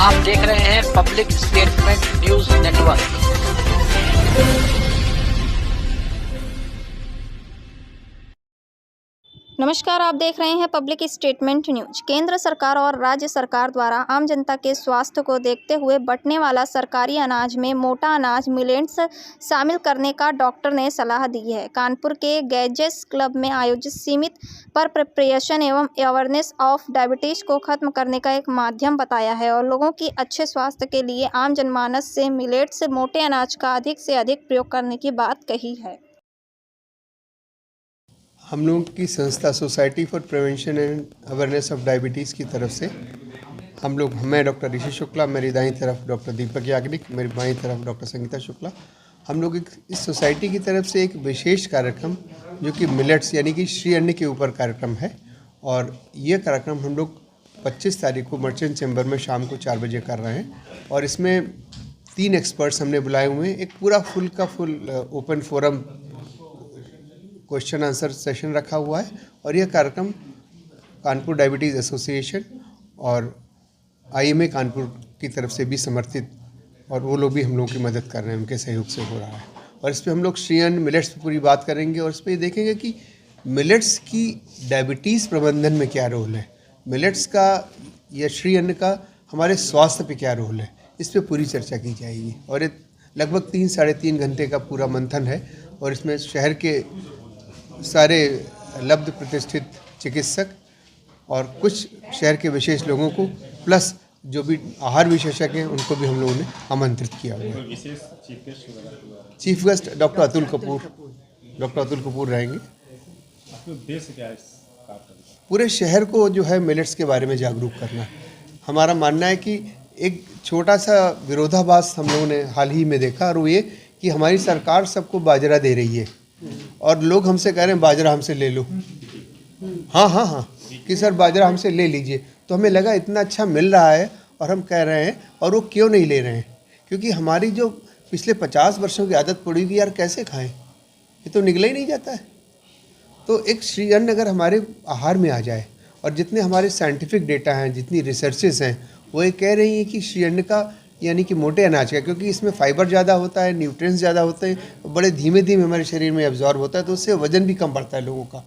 आप देख रहे हैं पब्लिक स्टेटमेंट न्यूज नेटवर्क। नमस्कार, आप देख रहे हैं पब्लिक स्टेटमेंट न्यूज। केंद्र सरकार और राज्य सरकार द्वारा आम जनता के स्वास्थ्य को देखते हुए बंटने वाला सरकारी अनाज में मोटा अनाज मिलेट्स शामिल करने का डॉक्टर ने सलाह दी है। कानपुर के गैजेस क्लब में आयोजित सीमित पर प्रिपरेशन एवं अवेयरनेस ऑफ डायबिटीज को खत्म करने का एक माध्यम बताया है और लोगों की अच्छे स्वास्थ्य के लिए आम जनमानस से मिलेट्स मोटे अनाज का अधिक से अधिक प्रयोग करने की बात कही है। हम लोगों की संस्था society for prevention and awareness of diabetes की तरफ से मैं डॉक्टर ऋषि शुक्ला, मेरी दाईं तरफ डॉक्टर दीपक याग्निक, मेरी बाईं तरफ डॉक्टर संगीता शुक्ला, हम लोग इस सोसाइटी की तरफ से एक विशेष कार्यक्रम जो कि मिलेट्स यानी कि श्री अन्न के ऊपर कार्यक्रम है। और ये कार्यक्रम हम लोग 25 तारीख को मर्चेंट चैम्बर में शाम को 4 बजे कर रहे हैं। और इसमें 3 एक्सपर्ट्स हमने बुलाए हुए हैं। एक पूरा full open forum question answer session रखा हुआ है। और यह कार्यक्रम कानपुर डायबिटीज़ एसोसिएशन और IMA कानपुर की तरफ से भी समर्थित, और वो लोग भी हम लोगों की मदद कर रहे हैं, उनके सहयोग से हो रहा है। और इस पर हम लोग श्री अन्न मिलेट्स पर पूरी बात करेंगे और इस पर देखेंगे कि मिलेट्स की डायबिटीज़ प्रबंधन में क्या रोल है, मिलेट्स का या श्री अन्न का हमारे स्वास्थ्य पे क्या रोल है, इस पर पूरी चर्चा की जाएगी। और ये लगभग 3-3.5 घंटे का पूरा मंथन है। और इसमें शहर के सारे लब्ध प्रतिष्ठित चिकित्सक और कुछ शहर के विशेष लोगों को प्लस जो भी आहार विशेषज्ञ हैं उनको भी हम लोगों ने आमंत्रित किया हुआ है। Chief guest doctor Atul Kapoor रहेंगे। पूरे शहर को जो है मिलेट्स के बारे में जागरूक करना है। हमारा मानना है कि एक छोटा सा विरोधाभास हम लोगों ने हाल ही में देखा, और वो ये कि हमारी सरकार सबको बाजरा दे रही है और लोग हमसे कह रहे हैं बाजरा हमसे ले लो। हाँ कि सर बाजरा हमसे ले लीजिए। तो हमें लगा इतना अच्छा मिल रहा है और हम कह रहे हैं, और वो क्यों नहीं ले रहे हैं? क्योंकि हमारी जो पिछले 50 वर्षों की आदत पड़ी हुई, यार कैसे खाएं, ये तो निकला ही नहीं जाता है। तो एक श्री अन्न अगर हमारे आहार में आ जाए, और जितने हमारे साइंटिफिक डेटा हैं, जितनी रिसर्चेस हैं, वो ये कह रही हैं कि श्री अन्न का यानी कि मोटे अनाज का, क्योंकि इसमें फाइबर ज़्यादा होता है, न्यूट्रिएंट्स ज़्यादा होते हैं, बड़े धीमे धीमे हमारे शरीर में एब्जॉर्ब होता है, तो उससे वज़न भी कम बढ़ता है लोगों का।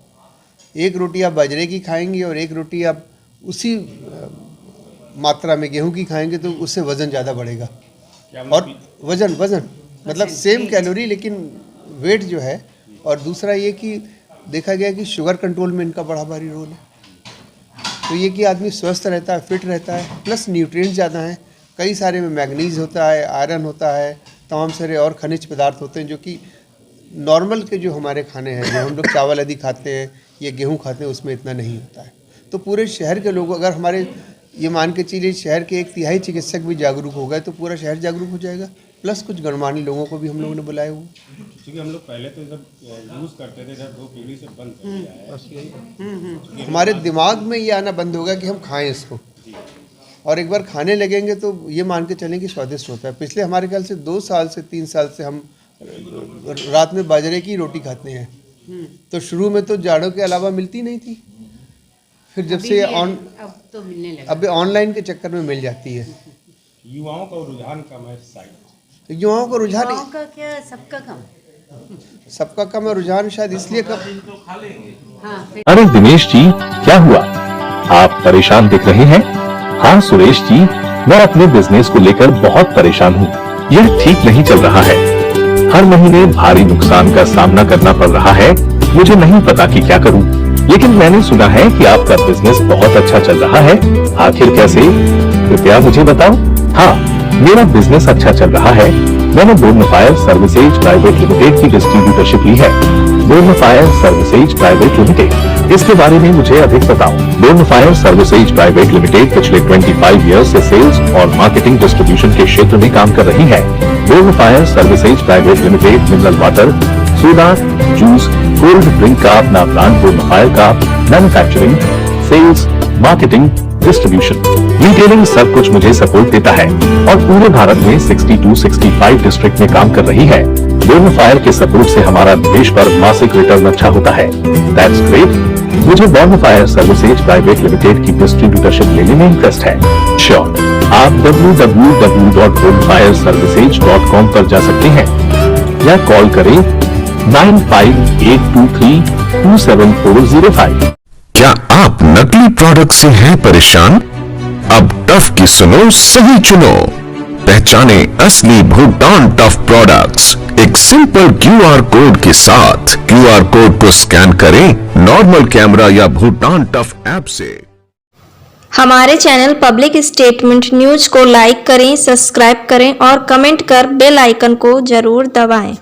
एक रोटी आप बाजरे की खाएंगे और एक रोटी आप उसी मात्रा में गेहूं की खाएंगे तो उससे वज़न ज़्यादा बढ़ेगा। और वज़न मतलब सेम कैलोरी लेकिन वेट जो है। और दूसरा ये कि देखा गया कि शुगर कंट्रोल में इनका बड़ा भारी रोल है। तो ये कि आदमी स्वस्थ रहता है, फिट रहता है, प्लस न्यूट्रिएंट्स ज़्यादा हैं। कई सारे में मैग्नीज होता है, आयरन होता है, तमाम सारे और खनिज पदार्थ होते हैं जो कि नॉर्मल के जो हमारे खाने हैं, जो हम लोग चावल आदि खाते हैं या गेहूं खाते हैं, उसमें इतना नहीं होता है। तो पूरे शहर के लोग, अगर हमारे ये मान के चलिए शहर के 1/3 चिकित्सक भी जागरूक हो गए तो पूरा शहर जागरूक हो जाएगा। प्लस कुछ गणमान्य लोगों को भी हम लोगों ने बुलाए हुए, क्योंकि हम लोग पहले तो जब यूज़ करते थे, जब 2 पीढ़ी से बंद कर दिया है। हमारे दिमाग में ये आना बंद होगा कि हम खाएँ इसको, और एक बार खाने लगेंगे तो ये मान के चलें कि स्वादिष्ट होता है। पिछले हमारे ख्याल से 2 साल से 3 साल से हम रात में बाजरे की रोटी खाते हैं। तो शुरू में तो जाड़ों के अलावा मिलती नहीं थी, फिर जब से अब ऑनलाइन के चक्कर में मिल जाती है। युवाओं का रुझान कम है, युवाओं का रुझान का क्या सबका कम है रुझान, शायद इसलिए कम। अरे दिनेश जी, क्या हुआ? आप परेशान दिख रहे हैं। हाँ सुरेश जी, मैं अपने बिजनेस को लेकर बहुत परेशान हूँ। यह ठीक नहीं चल रहा है। हर महीने भारी नुकसान का सामना करना पड़ रहा है। मुझे नहीं पता कि क्या करूँ, लेकिन मैंने सुना है कि आपका बिजनेस बहुत अच्छा चल रहा है। आखिर कैसे, कृपया मुझे बताओ। हाँ, मेरा बिजनेस अच्छा चल रहा है। मैंने बोर्नफायर सर्विसेज प्राइवेट लिमिटेड की डिस्ट्रीब्यूटरशिप ली है। बोर्नफायर सर्विसेज प्राइवेट लिमिटेड, इसके बारे में मुझे अधिक बताओ। बोर्नफायर सर्विसेज प्राइवेट लिमिटेड पिछले 25 ईयर्स से सेल्स और मार्केटिंग डिस्ट्रीब्यूशन के क्षेत्र में काम कर रही है। Bornfire services private limited mineral water, soda, juice, cold drink का अपना ब्रांड बोर्नफायर का manufacturing, sales, marketing, distribution, retailing सब कुछ मुझे सपोर्ट देता है और पूरे भारत में 62-65 डिस्ट्रिक्ट में काम कर रही है। बोर्नफायर के सपोर्ट से हमारा निवेश पर मासिक रिटर्न अच्छा होता है। That's great. मुझे बोर्नफायर सर्विसेज प्राइवेट लिमिटेड की डिस्ट्रीब्यूटरशिप लेने में इंटरेस्ट है। श्योर, आप www.woodfireservices.com पर जा सकते हैं या कॉल करें 9582327405। क्या आप नकली प्रोडक्ट से हैं परेशान? अब टफ की सुनो, सही चुनो। पहचाने असली भूटान टफ प्रोडक्ट्स। एक सिंपल QR कोड के साथ QR कोड को स्कैन करें नॉर्मल कैमरा या भूटान टफ ऐप से। हमारे चैनल पब्लिक स्टेटमेंट न्यूज को लाइक करें, सब्सक्राइब करें और कमेंट कर बेल आइकन को जरूर दबाएं।